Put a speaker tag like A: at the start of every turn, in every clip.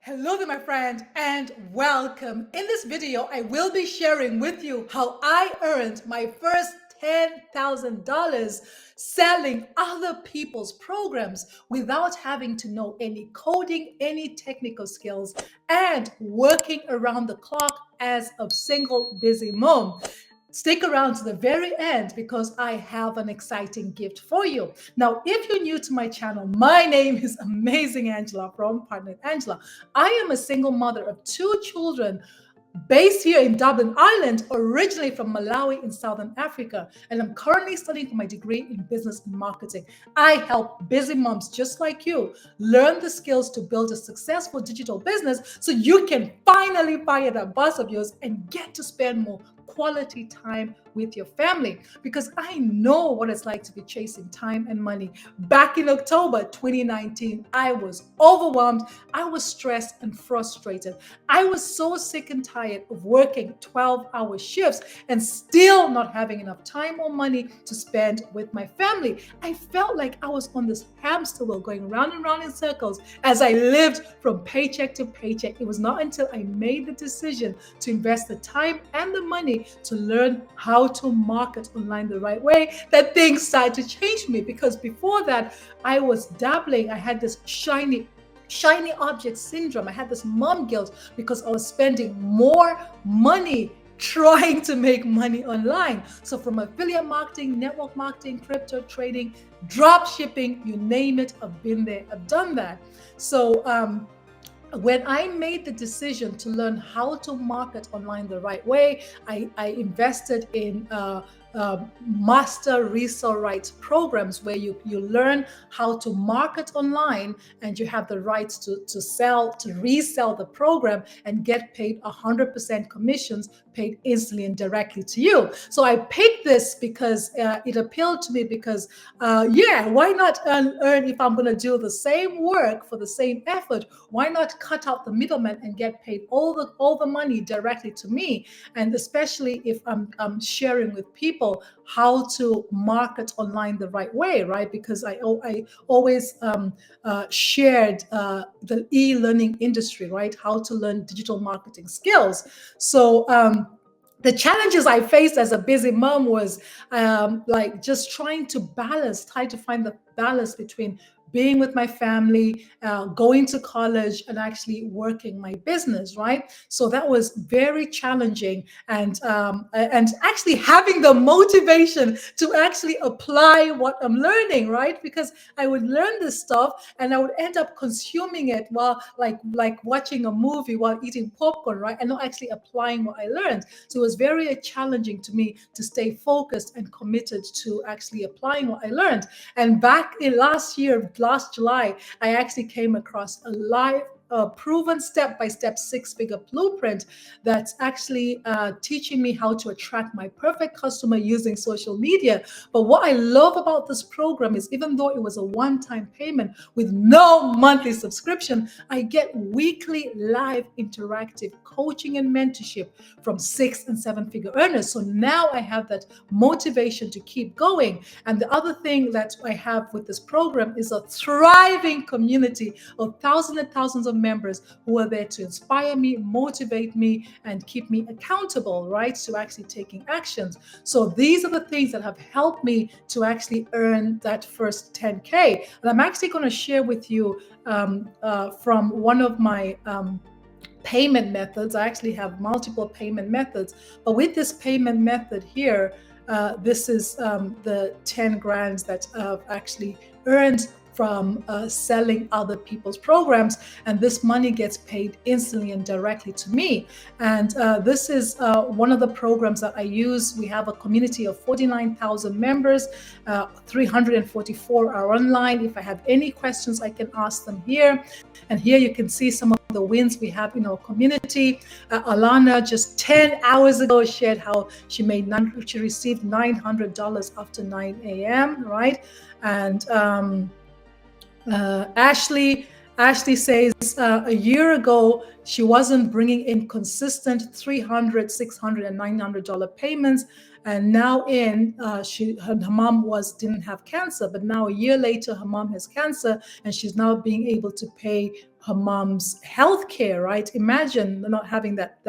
A: Hello there, my friend, and welcome. In this video, I will be sharing with you how I earned my first $10,000 selling other people's programs without having to know any coding, any technical skills, and working around the clock as a single busy mom. Stick around to the very end because I have an exciting gift for you. Now, if you're new to my channel, my name is Amazing Angela from Partner Angela. I am a single mother of two children based here in Dublin, Ireland, originally from Malawi in Southern Africa, and I'm currently studying for my degree in business and marketing. I help busy moms just like you learn the skills to build a successful digital business so you can finally fire that boss of yours and get to spend more quality time with your family, because I know what it's like to be chasing time and money. Back in October 2019, I was overwhelmed, I was stressed and frustrated. I was so sick and tired of working 12-hour shifts and still not having enough time or money to spend with my family. I felt like I was on this hamster wheel going round and round in circles as I lived from paycheck to paycheck. It was not until I made the decision to invest the time and the money to learn how to market online the right way that things started to change me. Because before that, I was dabbling. I had this shiny object syndrome. I had this mom guilt because I was spending more money trying to make money online. So from affiliate marketing, network marketing, crypto trading, drop shipping, you name it, I've been there, I've done that. So when I made the decision to learn how to market online the right way, I invested in master resale rights programs where you learn how to market online and you have the rights to resell the program and get paid 100% commissions paid instantly and directly to you. So I picked this because it appealed to me because why not earn if I'm going to do the same work for the same effort? Why not cut out the middleman and get paid all the money directly to me? And especially if I'm sharing with people how to market online the right way, right? Because I always shared the e-learning industry, right? How to learn digital marketing skills. So the challenges I faced as a busy mom was like just trying to find the balance between being with my family, going to college, and actually working my business, right? So that was very challenging, and actually having the motivation to actually apply what I'm learning, right? Because I would learn this stuff and I would end up consuming it while like watching a movie while eating popcorn, right? And not actually applying what I learned. So it was very challenging to me to stay focused and committed to actually applying what I learned. And back in last July, I actually came across a live proven step-by-step six-figure blueprint that's actually teaching me how to attract my perfect customer using social media. But what I love about this program is even though it was a one-time payment with no monthly subscription, I get weekly live interactive coaching and mentorship from 6 and 7-figure earners. So now I have that motivation to keep going. And the other thing that I have with this program is a thriving community of thousands and thousands of members who are there to inspire me, motivate me, and keep me accountable, right, to actually taking actions. So these are the things that have helped me to actually earn that first 10K. And I'm actually going to share with you from one of my payment methods. I actually have multiple payment methods, but with this payment method here, this is the 10 grand that I've actually earned from selling other people's programs, and this money gets paid instantly and directly to me. And this is one of the programs that I use. We have a community of 49,000 members, 344 are online. If I have any questions, I can ask them here. And here you can see some of the wins we have in our community. Alana just 10 hours ago shared how she received $900 after 9 a.m., right? And Ashley Ashley says a year ago, she wasn't bringing in consistent $300, $600, and $900 payments. And now her mom didn't have cancer, but now a year later, her mom has cancer, and she's now being able to pay her mom's health care, right? Imagine not having that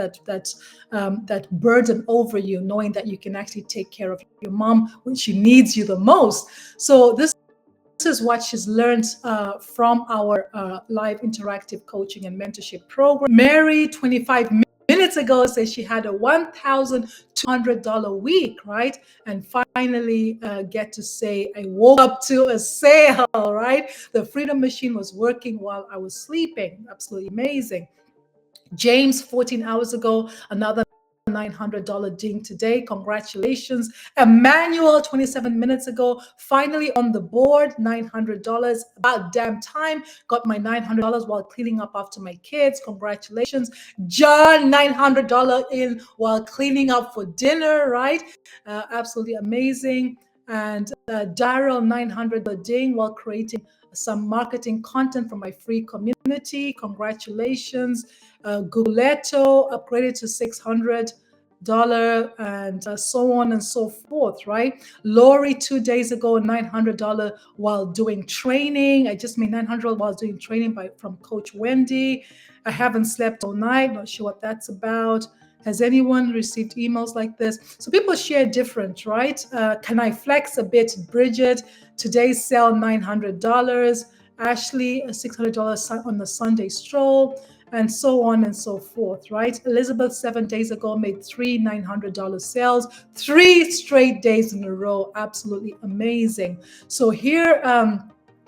A: burden over you, knowing that you can actually take care of your mom when she needs you the most. So this is what she's learned from our live interactive coaching and mentorship program. Mary, 25 minutes ago, says she had a $1,200 week, right? And finally get to say, I woke up to a sale, right? The Freedom Machine was working while I was sleeping. Absolutely amazing. James, 14 hours ago, another $900 ding today. Congratulations. Emmanuel, 27 minutes ago, finally on the board, $900. About damn time. Got my $900 while cleaning up after my kids. Congratulations. John, $900 in while cleaning up for dinner, right? Absolutely amazing. And Daryl, $900 ding while creating some marketing content for my free community. Congratulations. Guleto upgraded to $600 and so on and so forth, right? Lori, 2 days ago, $900 while doing training. I just made $900 while doing training from Coach Wendy. I haven't slept all night, not sure what that's about. Has anyone received emails like this? So people share different, right? Can I flex a bit? Bridget, today's sale, $900. Ashley, $600 on the Sunday stroll, and so on and so forth, right? Elizabeth, 7 days ago, made 3 $900 sales, 3 straight days in a row. Absolutely amazing. So here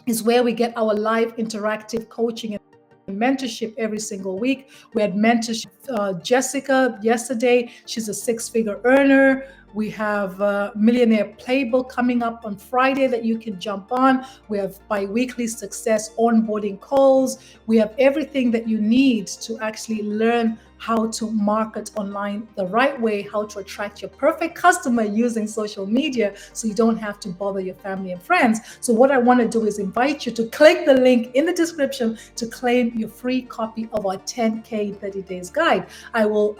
A: is where we get our live interactive coaching and mentorship every single week. We had mentorship Jessica yesterday. She's a 6-figure earner. We have Millionaire Playbook coming up on Friday that you can jump on. We have bi-weekly success onboarding calls. We have everything that you need to actually learn how to market online the right way, how to attract your perfect customer using social media so you don't have to bother your family and friends. So what I want to do is invite you to click the link in the description to claim your free copy of our 10K 30 days guide. I will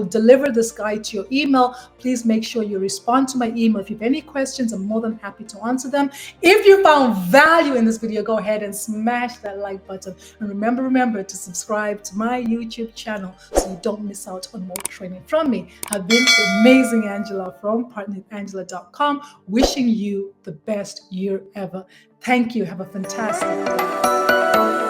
A: deliver this guide to your email. Please make sure you respond to my email. If you have any questions, I'm more than happy to answer them. If you found value in this video, go ahead and smash that like button. And remember to subscribe to my YouTube channel so you don't miss out on more training from me. I've been amazing Angela from partnerangela.com, wishing you the best year ever. Thank you. Have a fantastic day.